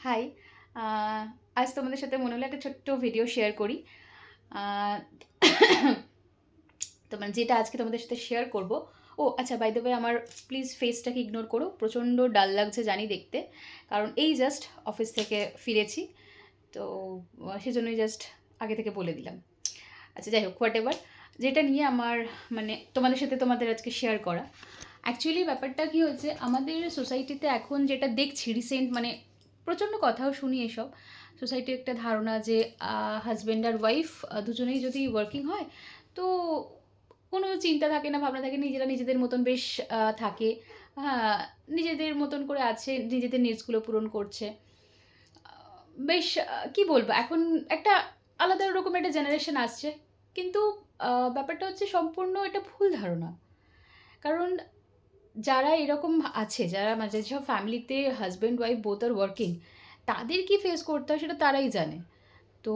High. আজ তোমাদের সাথে মনে হলো একটা ছোট্ট ভিডিও শেয়ার করি। আহ, তো মানে যেটা আজকে তোমাদের সাথে শেয়ার করব। ও আচ্ছা, বাই দ্য ওয়ে, আমার প্লিজ ফেসটাকে ইগনোর করো, প্রচণ্ড ডাল লাগছে জানি দেখতে, কারণ এই জাস্ট অফিস থেকে ফিরেছি। তো সেজন্যই জাস্ট আগে থেকে বলে দিলাম। আচ্ছা, যাই হোক, হোয়াট এভার, যেটা নিয়ে আমার মানে তোমাদের আজকে শেয়ার করা। অ্যাকচুয়ালি ব্যাপারটা কী হয়েছে, আমাদের সোসাইটিতে এখন যেটা দেখছি রিসেন্ট, মানে প্রচণ্ড কথাও শুনি এসব। সোসাইটির একটা ধারণা যে হাজব্যান্ড আর ওয়াইফ দুজনেই যদি ওয়ার্কিং হয়, তো কোনো চিন্তা থাকে না, ভাবনা থাকে, নিজেরা নিজেদের মতন বেশ থাকে। হ্যাঁ, নিজেদের মতন করে আছে, নিজেদের নিডসগুলো পূরণ করছে। বেশ কি বলবো, এখন একটা আলাদা রকম একটা জেনারেশন আসছে। কিন্তু ব্যাপারটা হচ্ছে সম্পূর্ণ এটা ভুল ধারণা। কারণ যারা এরকম আছে, যারা মানে যেসব ফ্যামিলিতে husband wife both are working, তাদের কি ফেস করতে হয় সেটা তারাই জানে। তো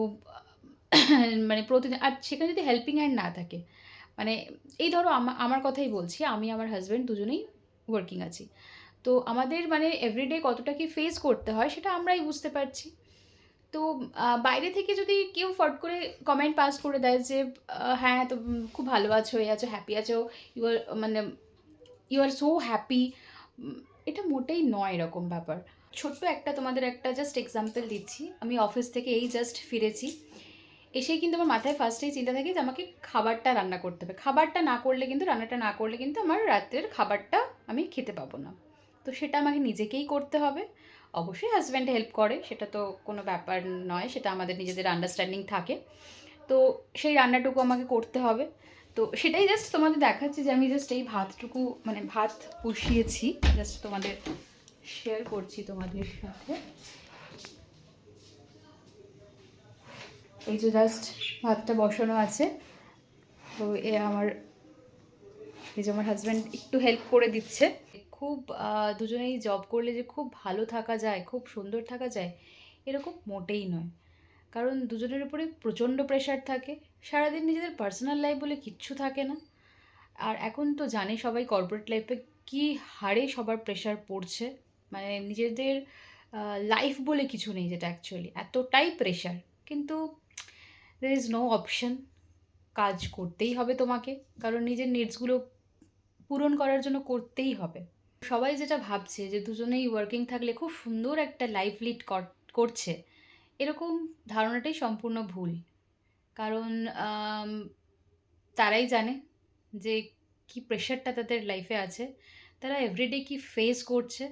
মানে প্রতিদিন, আর সেখানে যদি হেল্পিং হ্যান্ড না থাকে, মানে এই ধরো আমার কথাই বলছি, আমি আমার হাজব্যান্ড দুজনেই ওয়ার্কিং আছি। তো আমাদের মানে এভরিডে কতটা কি ফেস করতে হয় সেটা আমরাই বুঝতে পারছি। তো বাইরে থেকে যদি কেউ ফট করে কমেন্ট পাস করে দেয় যে হ্যাঁ, তো খুব ভালো আছো, এ আছো, হ্যাপি আছো, ইউ আর মানে ইউ আর সো হ্যাপি, এটা মোটেই নয় এরকম ব্যাপার। ছোট্ট একটা তোমাদের একটা জাস্ট এক্সাম্পল দিচ্ছি। আমি অফিস থেকে এই জাস্ট ফিরেছি, এসেই কিন্তু আমার মাথায় ফার্স্টেই চিন্তা থাকে যে আমাকে খাবারটা রান্না করতে হবে। খাবারটা না করলে কিন্তু, রান্নাটা না করলে কিন্তু আমার রাত্রের খাবারটা আমি খেতে পাবো না। তো সেটা আমাকে নিজেকেই করতে হবে। অবশ্যই হাজব্যান্ড হেল্প করে, সেটা তো কোনো ব্যাপার নয়, সেটা আমাদের নিজেদের আন্ডারস্ট্যান্ডিং থাকে। তো সেই রান্নাটুকু আমাকে করতে হবে। তো সেটাই জাস্ট তোমাদের দেখাচ্ছি যে আমি জাস্ট এই ভাতটুকু, মানে ভাত বসিয়েছি, জাস্ট তোমাদের শেয়ার করছি তোমাদের সাথে। এই যে জাস্ট ভাতটা বসানো আছে। তো এই যে আমার হাজব্যান্ড একটু হেল্প করে দিচ্ছে। খুব দুজনেই জব করলে যে খুব ভালো থাকা যায়, খুব সুন্দর থাকা যায়, এরকম মোটেই নয়। কারণ দুজনের উপরে প্রচণ্ড প্রেশার থাকে। সারাদিন নিজেদের পার্সোনাল লাইফ বলে কিচ্ছু থাকে না। আর এখন তো জানে সবাই কর্পোরেট লাইফে কী হারে সবার প্রেশার পড়ছে। মানে নিজেদের লাইফ বলে কিছু নেই, যেটা অ্যাকচুয়ালি এতটাই প্রেশার। কিন্তু দের ইজ নো অপশন, কাজ করতেই হবে তোমাকে, কারণ নিজের নিডসগুলো পূরণ করার জন্য করতেই হবে। সবাই যেটা ভাবছে যে দুজনেই ওয়ার্কিং থাকলে খুব সুন্দর একটা লাইফ লিড করছে, এরকম ধারণাটাই সম্পূর্ণ ভুল। কারণ আম, তারাই জানে যে কী প্রেশারটা তাদের লাইফে আছে, তারা এভরিডে কী ফেস করছে।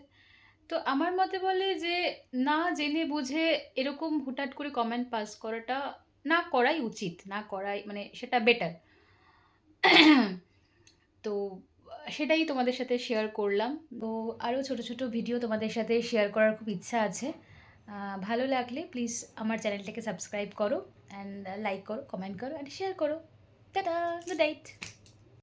তো আমার মতে বলে যে না জেনে বুঝে এরকম হুটহাট করে কমেন্ট পাস করাটা না করাই উচিত, না করাই মানে সেটা বেটার। তো সেটাই তোমাদের সাথে শেয়ার করলাম। তো আরও ছোট ছোট ভিডিও তোমাদের সাথে শেয়ার করার খুব ইচ্ছা আছে। ভালো লাগলে প্লিজ আমার চ্যানেলটাকে সাবস্ক্রাইব করো, অ্যান্ড লাইক করো, কমেন্ট করো, অ্যান্ড শেয়ার করো। Tata, good night.